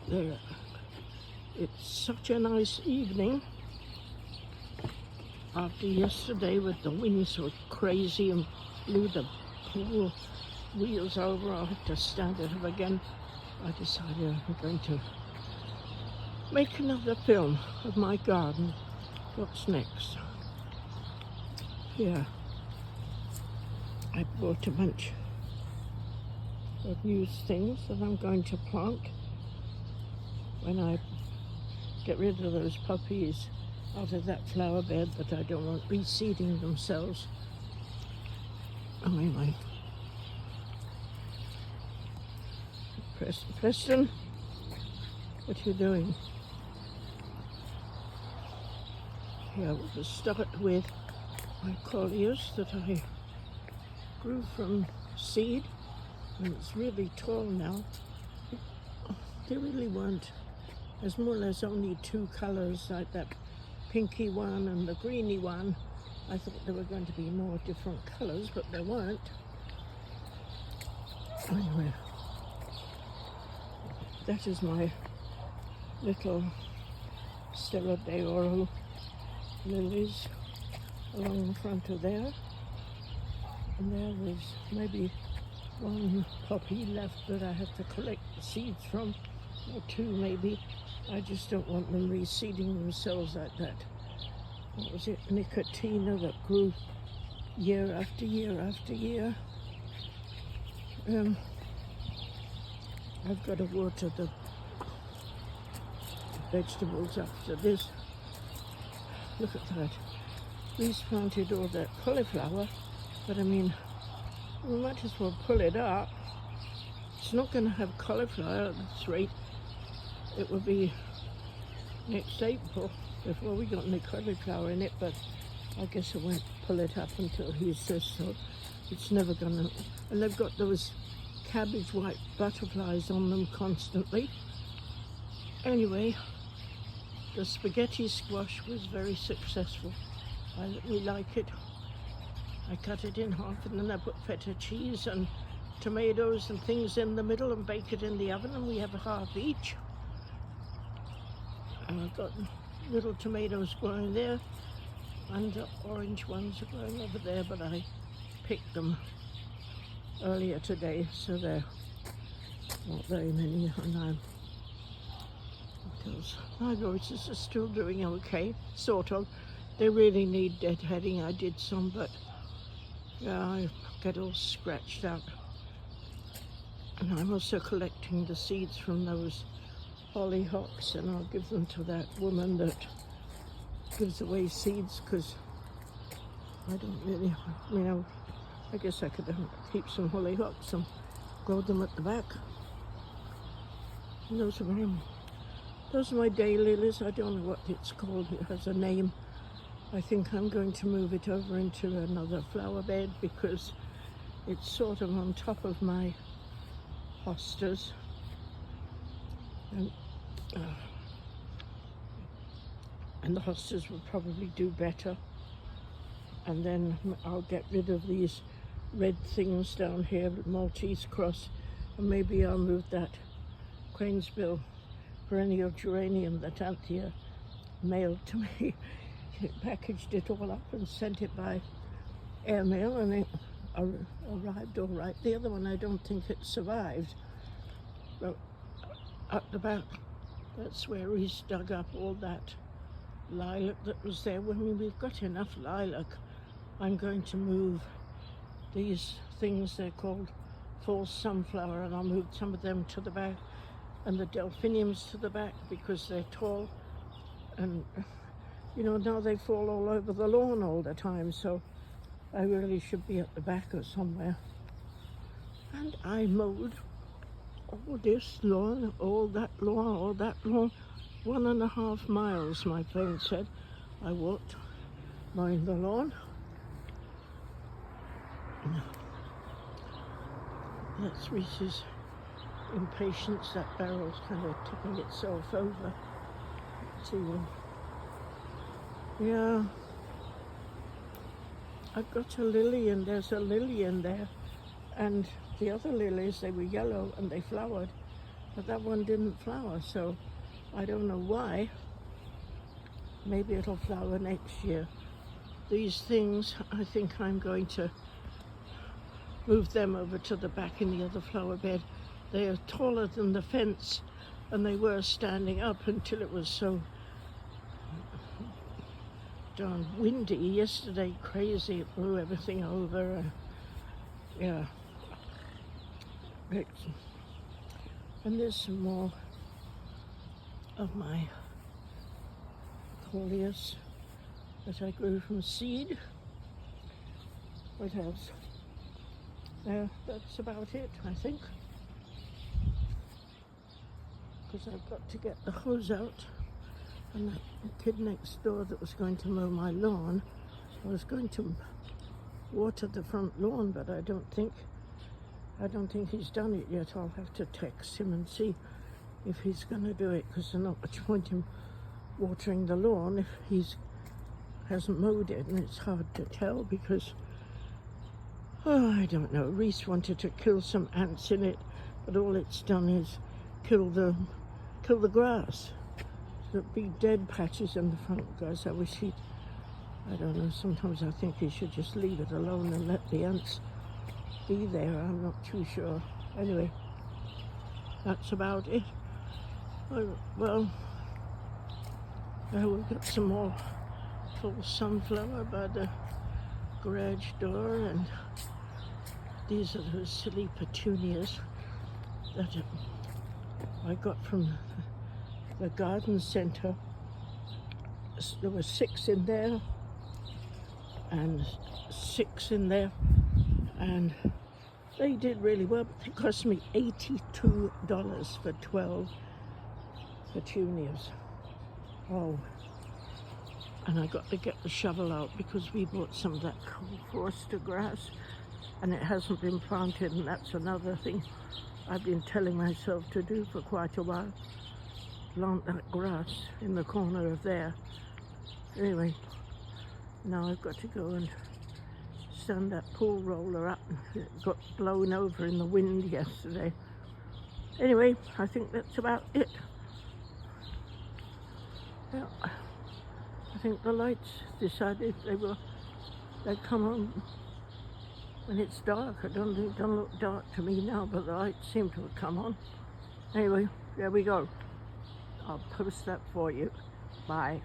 there. It's such a nice evening after yesterday with the winds were crazy and blew the pool wheels over. I had to stand it up again. I decided I'm going to make another film of my garden. What's next? Here, I bought a bunch of used things that I'm going to plant when I get rid of those puppies out of that flower bed that I don't want reseeding themselves. Anyway, Preston, what are you doing? Here we'll start with my colliers that I grew from seed, and it's really tall now. They really weren't. There's more or less only two colors, like that pinky one and the greeny one. I thought there were going to be more different colors, but there weren't. Anyway, that is my little Stella d'Oro lilies along the front of there. And there was maybe one poppy left that I have to collect the seeds from, or two maybe. I just don't want them reseeding themselves like that. What was it, Nicotina, that grew year after year after year. I've got to water the vegetables after this. Look at that. We've planted all that cauliflower, but I mean, we might as well pull it up. It's not going to have cauliflower at this rate. It will be next April before we got any cauliflower in it, but I guess I won't pull it up until he says so. It's never going to. And they've got those cabbage white butterflies on them constantly. Anyway, the spaghetti squash was very successful. I really like it. I cut it in half and then I put feta cheese and tomatoes and things in the middle and bake it in the oven, and we have a half each. And I've got little tomatoes growing there and orange ones are growing over there, but I picked them earlier today, so they're not very many. And my roses are still doing okay, sort of. They really need deadheading. I did some, but yeah, I get all scratched out. And I'm also collecting the seeds from those hollyhocks, and I'll give them to that woman that gives away seeds, because I don't really, you know, I guess I could keep some hollyhocks and grow them at the back. And those are my daylilies. I don't know what it's called. It has a name. I think I'm going to move it over into another flower bed because it's sort of on top of my hostas. And the hostas will probably do better. And then I'll get rid of these red things down here, Maltese cross, and maybe I'll move that Cranesbill perennial geranium that Anthea mailed to me. She packaged it all up and sent it by airmail, and it arrived all right. The other one, I don't think it survived. But at the back, that's where he's dug up all that lilac that was there. When we've got enough lilac, I'm going to move these things, they're called false sunflower, and I'll move some of them to the back and the delphiniums to the back because they're tall, and you know, now they fall all over the lawn all the time, so I really should be at the back or somewhere. And I mowed all this lawn, all that lawn, all that lawn, 1.5 miles, my friend said. I walked mowing the lawn. That's Reese's impatience. That barrel's kind of tipping itself over. Let's see. Yeah, I've got a lily, and there's a lily in there, and the other lilies, they were yellow and they flowered, but that one didn't flower, so I don't know why. Maybe it'll flower next year. These things, I think I'm going to move them over to the back in the other flower bed. They are taller than the fence, and they were standing up until it was so darn windy yesterday. Crazy, it blew everything over. Yeah. And there's some more of my coleus that I grew from seed. What else? That's about it, I think. Because I've got to get the hose out, and that kid next door that was going to mow my lawn, I was going to water the front lawn, but I don't think he's done it yet. I'll have to text him and see if he's going to do it, because there's not much point in watering the lawn if he hasn't mowed it, and it's hard to tell because, I don't know. Reese wanted to kill some ants in it, but all it's done is kill the grass. There'll be dead patches in the front, guys. I wish I don't know, sometimes I think he should just leave it alone and let the ants be there. I'm not too sure. Anyway, that's about it. Well, we've got some more full sunflower by the garage door, and these are those silly petunias that I got from the garden center. There were 6 in there and 6 in there, and they did really well, but they cost me $82 for 12 petunias. Oh, and I got to get the shovel out because we bought some of that Forster grass and it hasn't been planted, and that's another thing I've been telling myself to do for quite a while. Plant that grass in the corner of there. Anyway, now I've got to go and stand that pool roller up. It got blown over in the wind yesterday. Anyway, I think that's about it. Yeah, I think the lights decided they'd come on when it's dark. It don't look dark to me now, but the lights seem to have come on. Anyway, there we go. I'll post that for you. Bye.